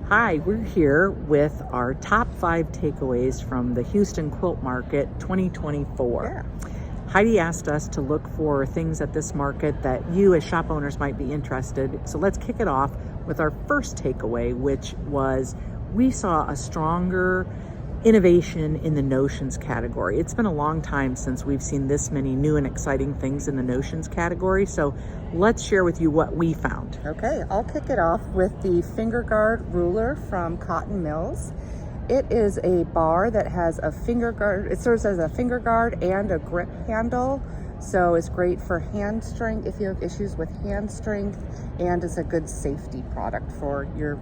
Hi, we're here with our top 5 takeaways from the Houston Quilt Market 2024. Yeah. Heidi asked us to look for things at this market that you as shop owners might be interested. So let's kick it off with our first takeaway, which was we saw a stronger innovation in the notions category. It's been a long time since we've seen this many new and exciting things in the notions category. So let's share with you what we found. Okay, I'll kick it off with the finger guard ruler from Cotton Mills. It is a bar that has a finger guard. It serves as a finger guard and a grip handle. So it's great for hand strength if you have issues with hand strength, and it's a good safety product for your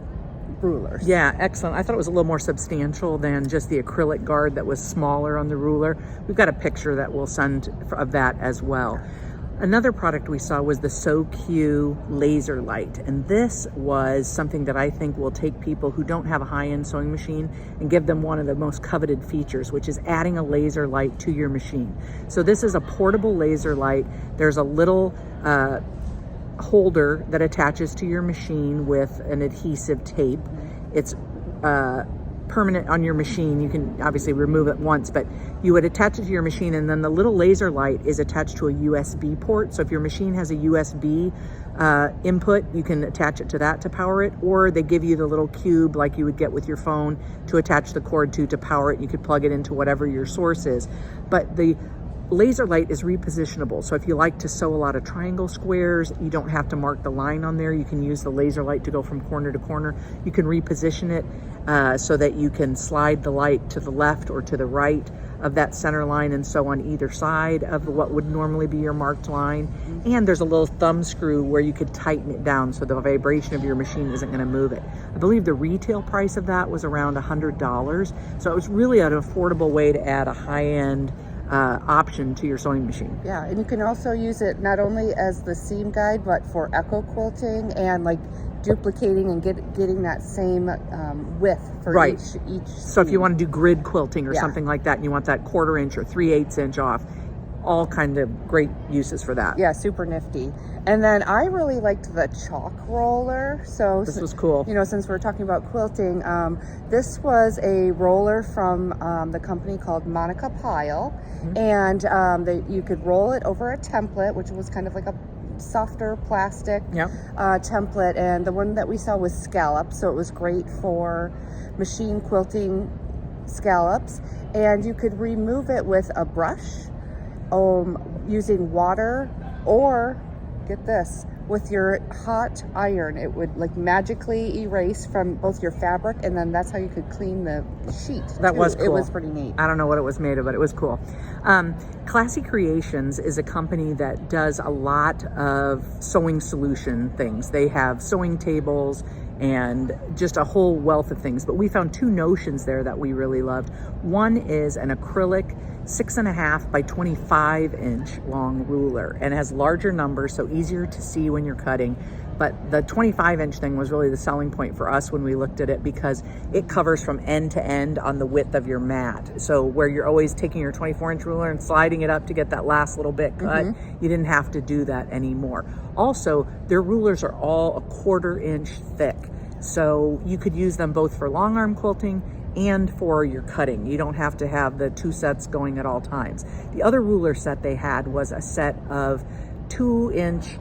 rulers. Yeah, excellent. I thought it was a little more substantial than just the acrylic guard that was smaller on the ruler. We've got a picture that we'll send of that as well. Another product we saw was the SoQ laser light, and this was something that I think will take people who don't have a high-end sewing machine and give them one of the most coveted features, which is adding a laser light to your machine. So this is a portable laser light. There's a little holder that attaches to your machine with an adhesive tape. It's permanent on your machine. You can obviously remove it once, but you would attach it to your machine, and then the little laser light is attached to a USB port. So if your machine has a USB input, you can attach it to that to power it, or they give you the little cube like you would get with your phone to attach the cord to power it. You could plug it into whatever your source is. But the laser light is repositionable. So if you like to sew a lot of triangle squares, you don't have to mark the line on there. You can use the laser light to go from corner to corner. You can reposition it so that you can slide the light to the left or to the right of that center line and sew on either side of what would normally be your marked line. And there's a little thumb screw where you could tighten it down so the vibration of your machine isn't going to move it. I believe the retail price of that was around $100. So it was really an affordable way to add a high-end option to your sewing machine. Yeah, and you can also use it not only as the seam guide, but for echo quilting and like duplicating and getting that same width for each So if you want to do grid quilting or Yeah. something like that, and you want that 1/4 inch or 3/8 inch off, all kind of great uses for that. Yeah, super nifty. And then I really liked the chalk roller. So This was cool. You know, since we're talking about quilting, this was a roller from the company called Monica Pyle, and you could roll it over a template, which was kind of like a softer plastic template, and the one that we saw was scallop, so it was great for machine quilting scallops, and you could remove it with a brush using water, or get this, with your hot iron. It would like magically erase from both your fabric, and then that's how you could clean the sheet. That was cool. It was pretty neat. I don't know what it was made of, but it was cool. Classy Creations is a company that does a lot of sewing solution things. They have sewing tables and just a whole wealth of things. But we found 2 notions there that we really loved. One is an acrylic 6.5 by 25 inch long ruler, and it has larger numbers, so easier to see when you're cutting. But the 25 inch thing was really the selling point for us when we looked at it, because it covers from end to end on the width of your mat. So where you're always taking your 24 inch ruler and sliding it up to get that last little bit cut, you didn't have to do that anymore. Also, their rulers are all 1/4 inch thick. So you could use them both for long arm quilting and for your cutting. You don't have to have the 2 sets going at all times. The other ruler set they had was a set of 2 inch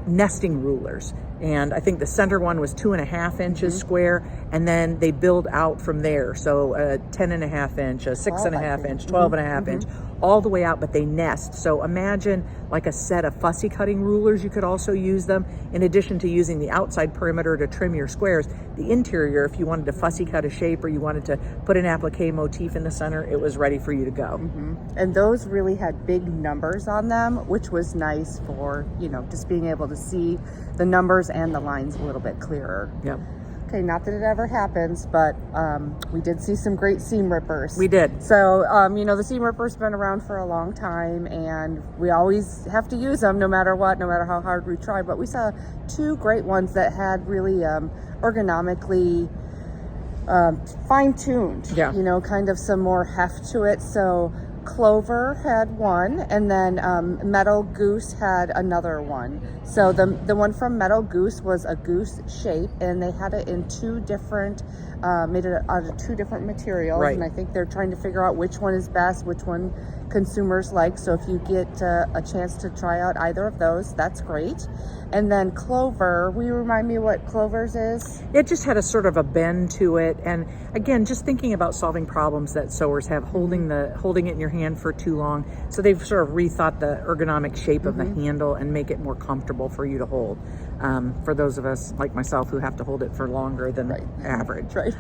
nesting rulers. And I think the center one was 2.5 inches square, and then they build out from there. So a 10.5 inch, a 6.5 inch, 12.5 inch, all the way out, but they nest. So imagine like a set of fussy cutting rulers. You could also use them in addition to using the outside perimeter to trim your squares. The interior, if you wanted to fussy cut a shape or you wanted to put an applique motif in the center, it was ready for you to go. And those really had big numbers on them, which was nice for, you know, just being able to see the numbers and the lines a little bit clearer. Yep. Okay, not that it ever happens, but we did see some great seam rippers. We did. So, you know, the seam ripper's been around for a long time, and we always have to use them no matter what, no matter how hard we try. But we saw 2 great ones that had really ergonomically fine-tuned, you know, kind of some more heft to it. So Clover had one, and then Metal Goose had another one. So the one from Metal Goose was a goose shape, and they had it in two different, made it out of two different materials. Right. And I think they're trying to figure out which one is best, which one consumers like. So if you get a chance to try out either of those, that's great. And then Clover, will you remind me what Clover's is? It just had a sort of a bend to it, and again, just thinking about solving problems that sewers have, holding it in your hand for too long. So they've sort of rethought the ergonomic shape of the handle and make it more comfortable for you to hold. For those of us like myself who have to hold it for longer than average. Right.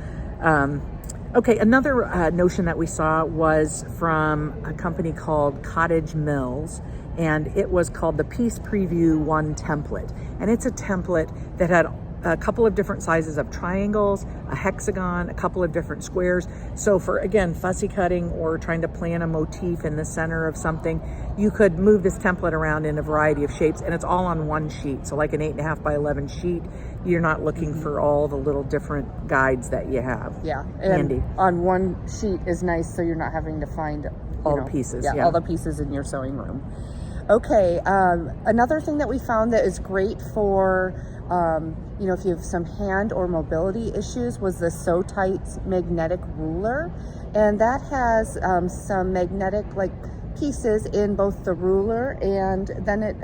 Okay, another notion that we saw was from a company called Cottage Mills, and it was called the Piece Preview 1 template. And it's a template that had a couple of different sizes of triangles, a hexagon, a couple of different squares. So for, again, fussy cutting or trying to plan a motif in the center of something, you could move this template around in a variety of shapes, and it's all on one sheet. So like an 8.5 by 11 sheet, you're not looking for all the little different guides that you have. Yeah, and handy. On one sheet is nice, so you're not having to find All the pieces, all the pieces in your sewing room. Okay, another thing that we found that is great for if you have some hand or mobility issues was the Sew Tights magnetic ruler, and that has some magnetic pieces in both the ruler, and then it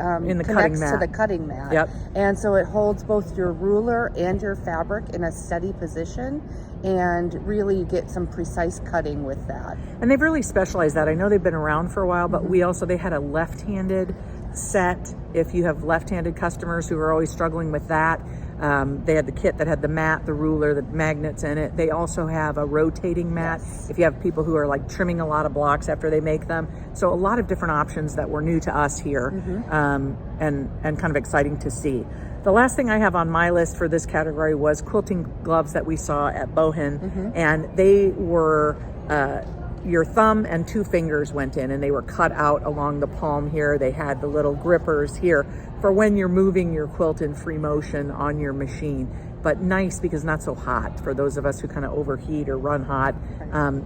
connects to the cutting mat. Yep. And so it holds both your ruler and your fabric in a steady position, and really you get some precise cutting with that. And they've really specialized that. I know they've been around for a while, but they had a left-handed set. If you have left-handed customers who are always struggling with that, they had the kit that had the mat, the ruler, the magnets in it. They also have a rotating mat if you have people who are trimming a lot of blocks after they make them. So a lot of different options that were new to us here, and kind of exciting to see. The last thing I have on my list for this category was quilting gloves that we saw at Bohin, and they were your thumb and 2 fingers went in, and they were cut out along the palm here. They had the little grippers here for when you're moving your quilt in free motion on your machine. But nice because not so hot. For those of us who kind of overheat or run hot,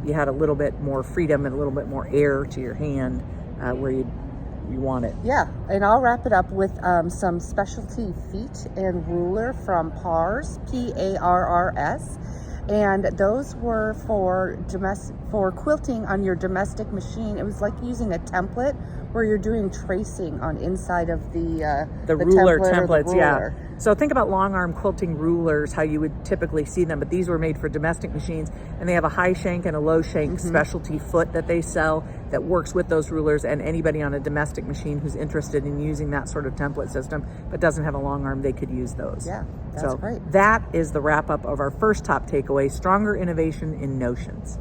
you had a little bit more freedom and a little bit more air to your hand where you want it. Yeah, and I'll wrap it up with some specialty feet and ruler from PARS, P-A-R-R-S. And those were for quilting on your domestic machine. It was like using a template where you're doing tracing on inside of the ruler templates. Yeah. So think about long arm quilting rulers, how you would typically see them, but these were made for domestic machines, and they have a high shank and a low shank specialty foot that they sell that works with those rulers, and anybody on a domestic machine who's interested in using that sort of template system but doesn't have a long arm, they could use those. Yeah, that's great. That is the wrap up of our first top takeaway, stronger innovation in notions.